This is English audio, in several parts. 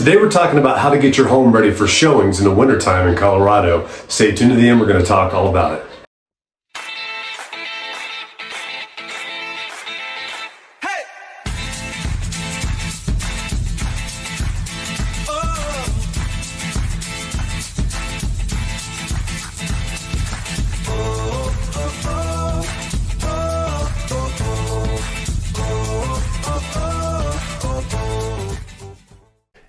Today we're talking about how to get your home ready for showings in the wintertime in Colorado. Stay tuned to the end, we're going to talk all about it.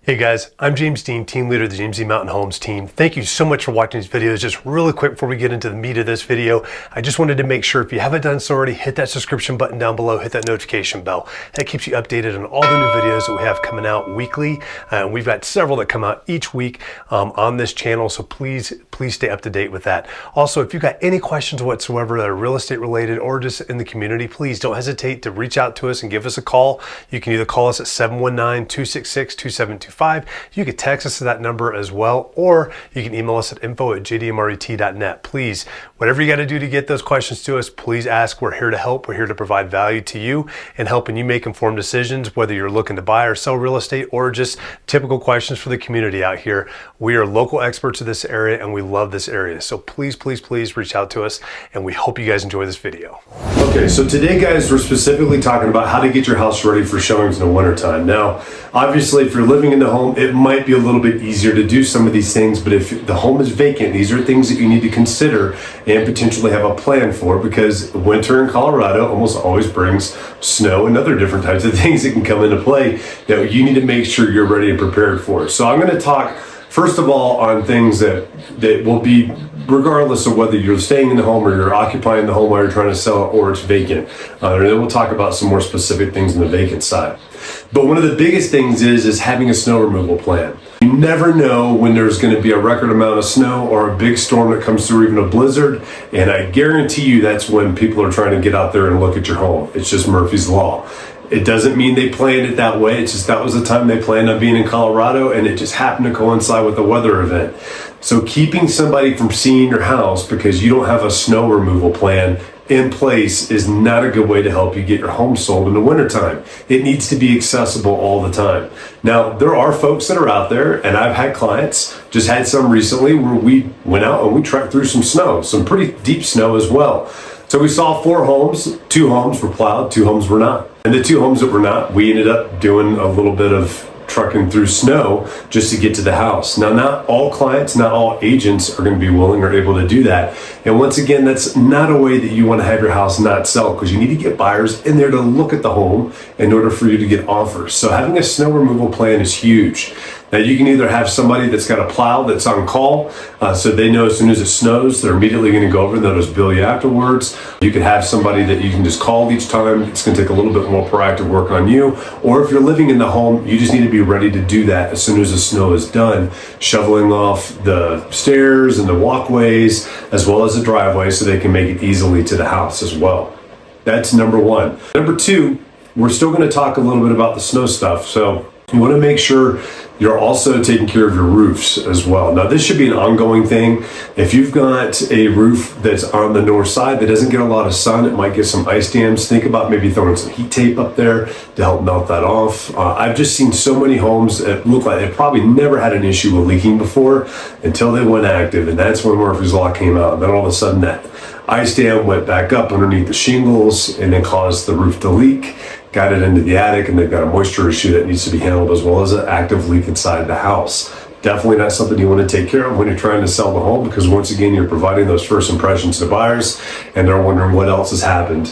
Hey guys, I'm James Dean, team leader of the James Dean Mountain Homes team. Thank you so much for watching these videos. Just really quick before we get into the meat of this video, I just wanted to make sure if you haven't done so already, hit that subscription button down below, hit that notification bell. That keeps you updated on all the new videos that we have coming out weekly. We've got several that come out each week on this channel, so please stay up to date with that. Also, if you've got any questions whatsoever that are real estate related or just in the community, please don't hesitate to reach out to us and give us a call. You can either call us at 719-266-2725. You can text us to that number as well, or you can email us at info@jdmret.net. Please, whatever you got to do to get those questions to us, please ask. We're here to help. We're here to provide value to you and helping you make informed decisions, whether you're looking to buy or sell real estate or just typical questions for the community out here. We are local experts in this area and we love this area. So please reach out to us, and we hope you guys enjoy this video. Okay, so today guys, we're specifically talking about how to get your house ready for showings in the wintertime. Now, obviously, if you're living in the home, it might be a little bit easier to do some of these things, but if the home is vacant, these are things that you need to consider and potentially have a plan for, because winter in Colorado almost always brings snow and other different types of things that can come into play that you need to make sure you're ready and prepared for. So I'm going to talk first of all on things that will be regardless of whether you're staying in the home or you're occupying the home while you're trying to sell it or it's vacant. And then we'll talk about some more specific things on the vacant side. But one of the biggest things is having a snow removal plan. You never know when there's going to be a record amount of snow or a big storm that comes through, even a blizzard, and I guarantee you that's when people are trying to get out there and look at your home. It's just Murphy's Law. It doesn't mean they planned it that way. It's just that was the time they planned on being in Colorado, and it just happened to coincide with the weather event. So keeping somebody from seeing your house because you don't have a snow removal plan in place is not a good way to help you get your home sold in the wintertime. It needs to be accessible all the time. Now, there are folks that are out there, and I've had clients, just had some recently, where we went out and we trekked through some snow, some pretty deep snow as well. So we saw 4 homes, 2 homes were plowed, 2 homes were not. And the 2 homes that were not, we ended up doing a little bit of trucking through snow just to get to the house. Now, not all clients, not all agents are going to be willing or able to do that. And once again, that's not a way that you want to have your house not sell, because you need to get buyers in there to look at the home in order for you to get offers. So having a snow removal plan is huge. Now, you can either have somebody that's got a plow that's on call, so they know as soon as it snows, they're immediately going to go over and they'll just bill you afterwards. You could have somebody that you can just call each time. It's going to take a little bit more proactive work on you. Or if you're living in the home, you just need to be ready to do that as soon as the snow is done, shoveling off the stairs and the walkways, as well as the driveway, so they can make it easily to the house as well. That's number 1. Number 2, we're still going to talk a little bit about the snow stuff. So you want to make sure you're also taking care of your roofs as well. Now, this should be an ongoing thing. If you've got a roof that's on the north side that doesn't get a lot of sun, it might get some ice dams. Think about maybe throwing some heat tape up there to help melt that off. I've just seen so many homes that look like they probably never had an issue with leaking before until they went active, and that's when Murphy's Law came out. And then all of a sudden that ice dam went back up underneath the shingles and then caused the roof to leak. Got it into the attic, and they've got a moisture issue that needs to be handled, as well as an active leak inside the house. Definitely not something you want to take care of when you're trying to sell the home, because once again, you're providing those first impressions to buyers, and they're wondering what else has happened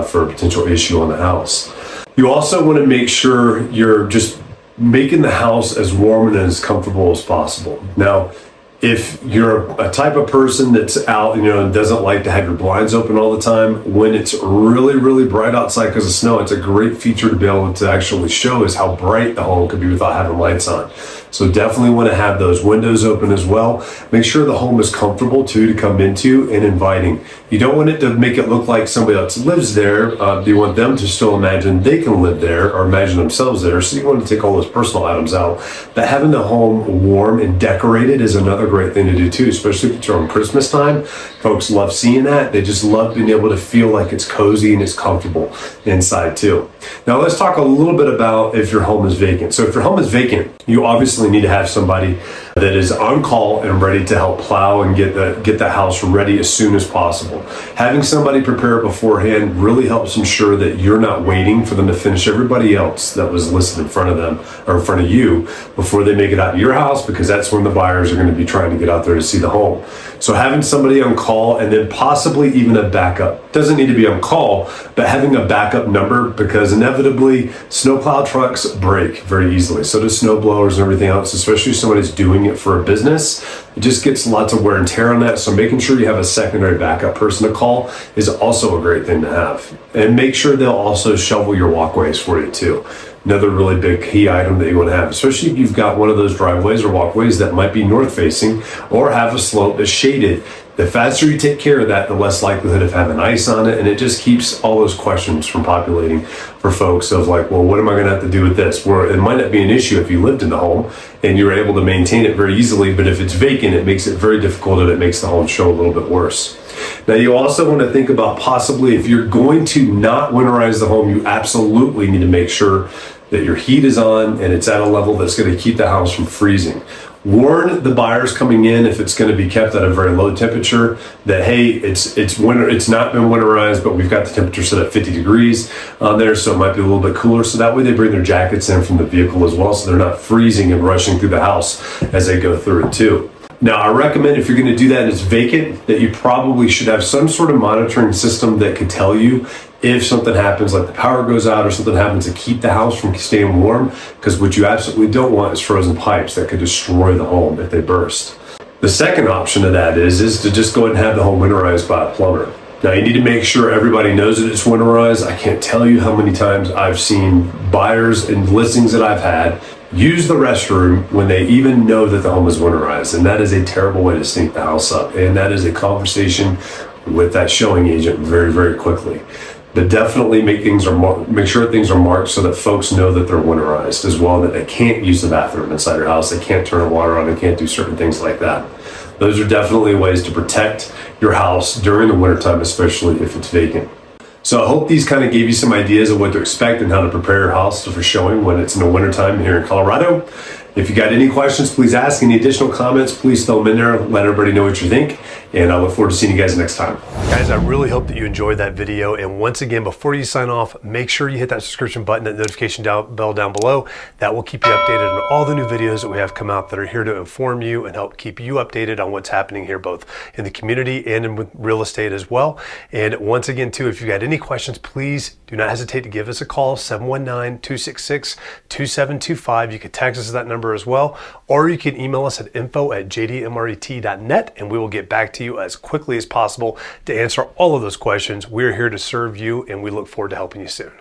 for a potential issue on the house. You also want to make sure you're just making the house as warm and as comfortable as possible. Now, if you're a type of person that's out, and doesn't like to have your blinds open all the time, when it's really bright outside because of snow, it's a great feature to be able to actually show is how bright the home could be without having lights on. So definitely want to have those windows open as well. Make sure the home is comfortable too to come into and inviting. You don't want it to make it look like somebody else lives there. You want them to still imagine they can live there or imagine themselves there. So you want to take all those personal items out. But having the home warm and decorated is another great thing to do too, especially if it's around Christmas time. Folks love seeing that. They just love being able to feel like it's cozy and it's comfortable inside too. Now let's talk a little bit about if your home is vacant. So if your home is vacant, you obviously need to have somebody that is on call and ready to help plow and get the house ready as soon as possible. Having somebody prepare beforehand really helps ensure that you're not waiting for them to finish everybody else that was listed in front of them or in front of you before they make it out to your house, because that's when the buyers are going to be trying to get out there to see the home. So having somebody on call, and then possibly even a backup. Doesn't need to be on call, but having a backup number, because inevitably snowplow trucks break very easily. So do snow blowers and everything else, especially if somebody's doing it for a business. It just gets lots of wear and tear on that. So making sure you have a secondary backup person to call is also a great thing to have. And make sure they'll also shovel your walkways for you too. Another really big key item that you want to have, especially if you've got one of those driveways or walkways that might be north facing or have a slope that's shaded. The faster you take care of that, the less likelihood of having ice on it. And it just keeps all those questions from populating for folks of like, well, what am I going to have to do with this? Where it might not be an issue if you lived in the home and you were able to maintain it very easily. But if it's vacant, it makes it very difficult and it makes the home show a little bit worse. Now, you also want to think about possibly if you're going to not winterize the home, you absolutely need to make sure that your heat is on and it's at a level that's going to keep the house from freezing. Warn the buyers coming in, if it's going to be kept at a very low temperature, that hey, it's winter, it's not been winterized, but we've got the temperature set at 50 degrees on there, so it might be a little bit cooler. So that way they bring their jackets in from the vehicle as well, so they're not freezing and rushing through the house as they go through it too. Now, I recommend if you're going to do that and it's vacant, that you probably should have some sort of monitoring system that could tell you if something happens, like the power goes out or something happens, to keep the house from staying warm, because what you absolutely don't want is frozen pipes that could destroy the home if they burst. The second option of that is to just go ahead and have the home winterized by a plumber. Now, you need to make sure everybody knows that it's winterized. I can't tell you how many times I've seen buyers and listings that I've had use the restroom when they even know that the home is winterized. And that is a terrible way to stink the house up. And that is a conversation with that showing agent very, very quickly. But definitely make sure things are marked so that folks know that they're winterized as well, that they can't use the bathroom inside your house. They can't turn the water on. They can't do certain things like that. Those are definitely ways to protect your house during the wintertime, especially if it's vacant. So I hope these kind of gave you some ideas of what to expect and how to prepare your house for showing when it's in the wintertime here in Colorado. If you got any questions, please ask. Any additional comments, please throw them in there. Let everybody know what you think. And I look forward to seeing you guys next time. Guys, I really hope that you enjoyed that video. And once again, before you sign off, make sure you hit that subscription button, that notification bell down below. That will keep you updated on all the new videos that we have come out that are here to inform you and help keep you updated on what's happening here, both in the community and in real estate as well. And once again, too, if you got any questions, please do not hesitate to give us a call, 719-266-2725. You can text us at that number as well, or you can email us at info@jdmret.net, and we will get back to you as quickly as possible to answer all of those questions. We're here to serve you, and we look forward to helping you soon.